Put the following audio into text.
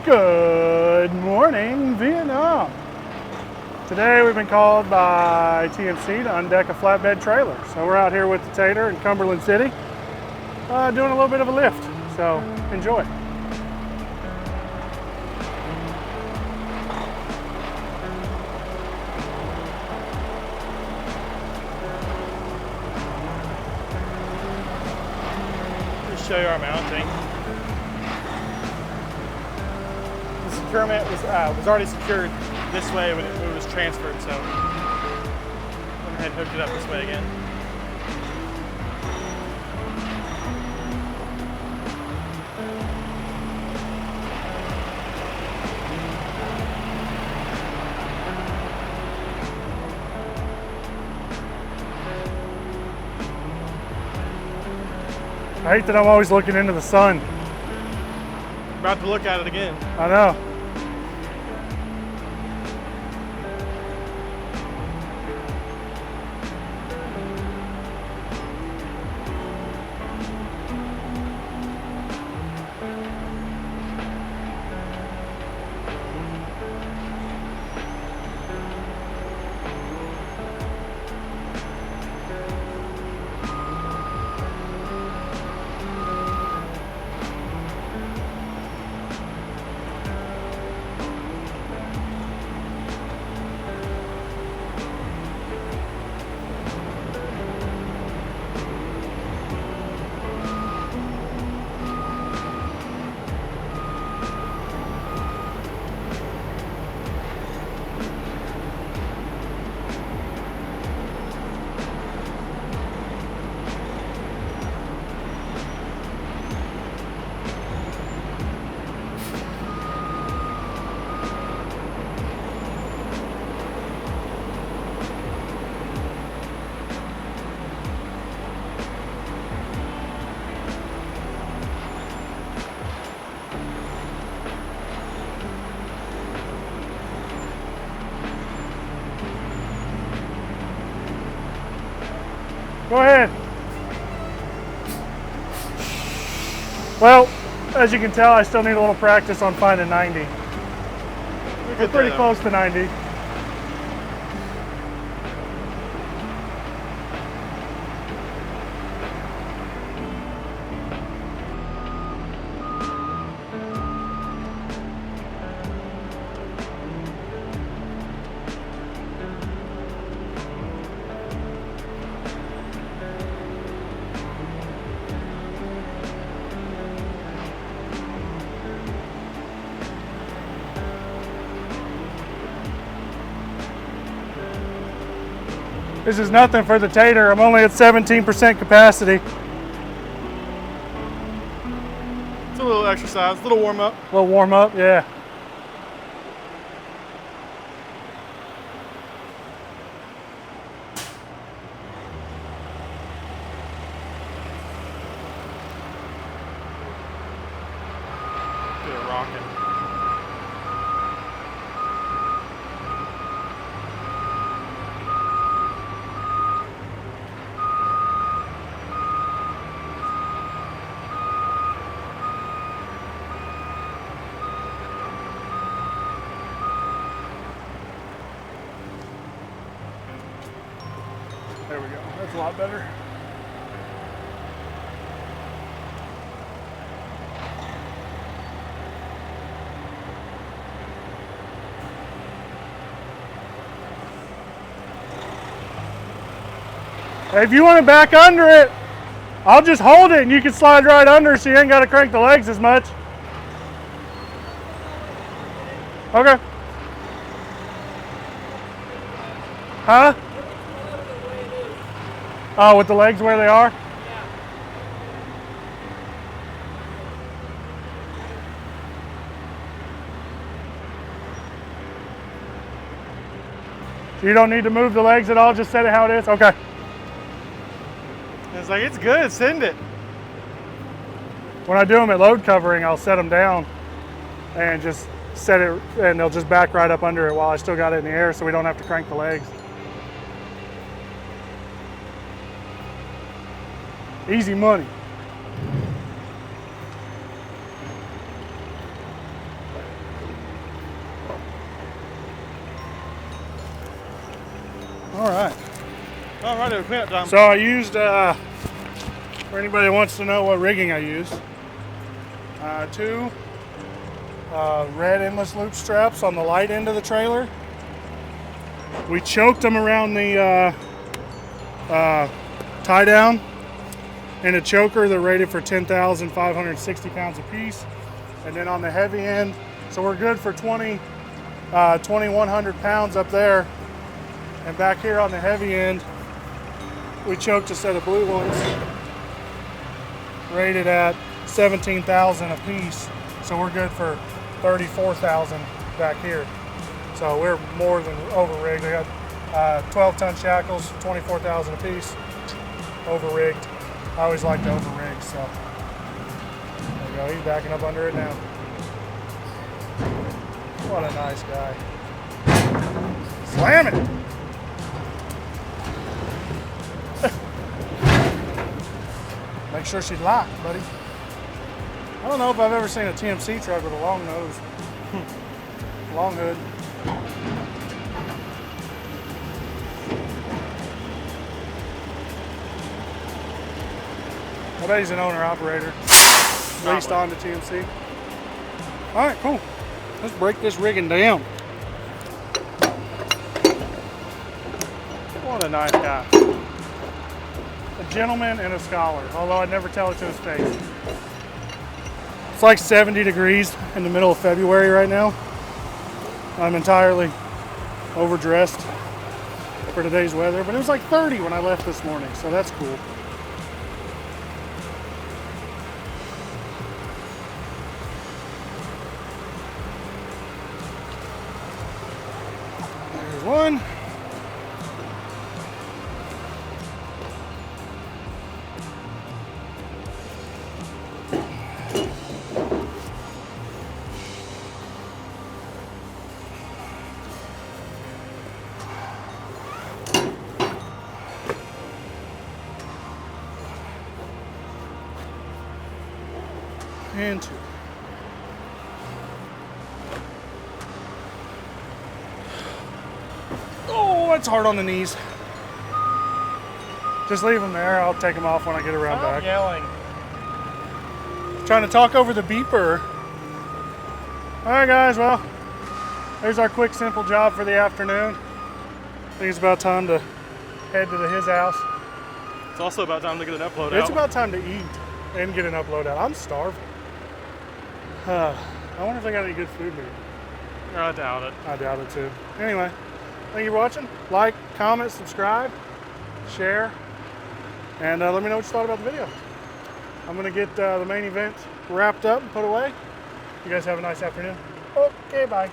Good morning, Vietnam. Today we've been called by TNC to undeck a flatbed trailer. So we're out here with the Tater in Cumberland City doing a little bit of a lift. So enjoy. Just show you our mounting. The securement was already secured this way when it was transferred, so went ahead and hooked it up this way again. I hate that I'm always looking into the sun. About to look at it again. I know. Go ahead. Well, as you can tell, I still need a little practice on finding 90. We're pretty close to 90. This is nothing for the Tater. I'm only at 17% capacity. It's a little exercise, a little warm up. A little warm up, yeah. Get it rocking. There we go. That's a lot better. Hey, if you want to back under it, I'll just hold it and you can slide right under so you ain't got to crank the legs as much. Okay. Huh? Oh, with the legs where they are? So you don't need to move the legs at all, just set it how it is? Okay. It's like, it's good, send it. When I do them at load covering, I'll set them down and just set it, and they'll just back right up under it while I still got it in the air so we don't have to crank the legs. Easy money. All right, cleanup time. So I used, for anybody that wants to know what rigging I used, two red endless loop straps on the light end of the trailer. We choked them around the tie down in a choker that rated for 10,560 pounds apiece. And then on the heavy end, so we're good for 2,100 pounds up there. And back here on the heavy end, we choked a set of blue ones rated at 17,000 a piece. So we're good for 34,000 back here. So we're more than over rigged. I got 12-ton shackles, 24,000 a piece, over rigged. I always like to over rig, so there you go. He's backing up under it now. What a nice guy. Slam it! Make sure she's locked, buddy. I don't know if I've ever seen a TMC truck with a long nose. Long hood. I bet he's an owner-operator. Leased on to TMC. All right, cool. Let's break this rigging down. What a nice guy. A gentleman and a scholar, although I'd never tell it to his face. It's like 70 degrees in the middle of February right now. I'm entirely overdressed for today's weather, but it was like 30 when I left this morning, so that's cool. There's one. And two. Oh, that's hard on the knees. Just leave them there. I'll take them off when I get around Stop back. yelling. Trying to talk over the beeper. All right, guys. Well, there's our quick, simple job for the afternoon. I think it's about time to head to his house. It's also about time to get an upload out. It's about time to eat and get an upload out. I'm starving. I wonder if they got any good food here. I doubt it. I doubt it too. Anyway, thank you for watching. Like, comment, subscribe, share, and let me know what you thought about the video. I'm going to get the main event wrapped up and put away. You guys have a nice afternoon. Okay, bye.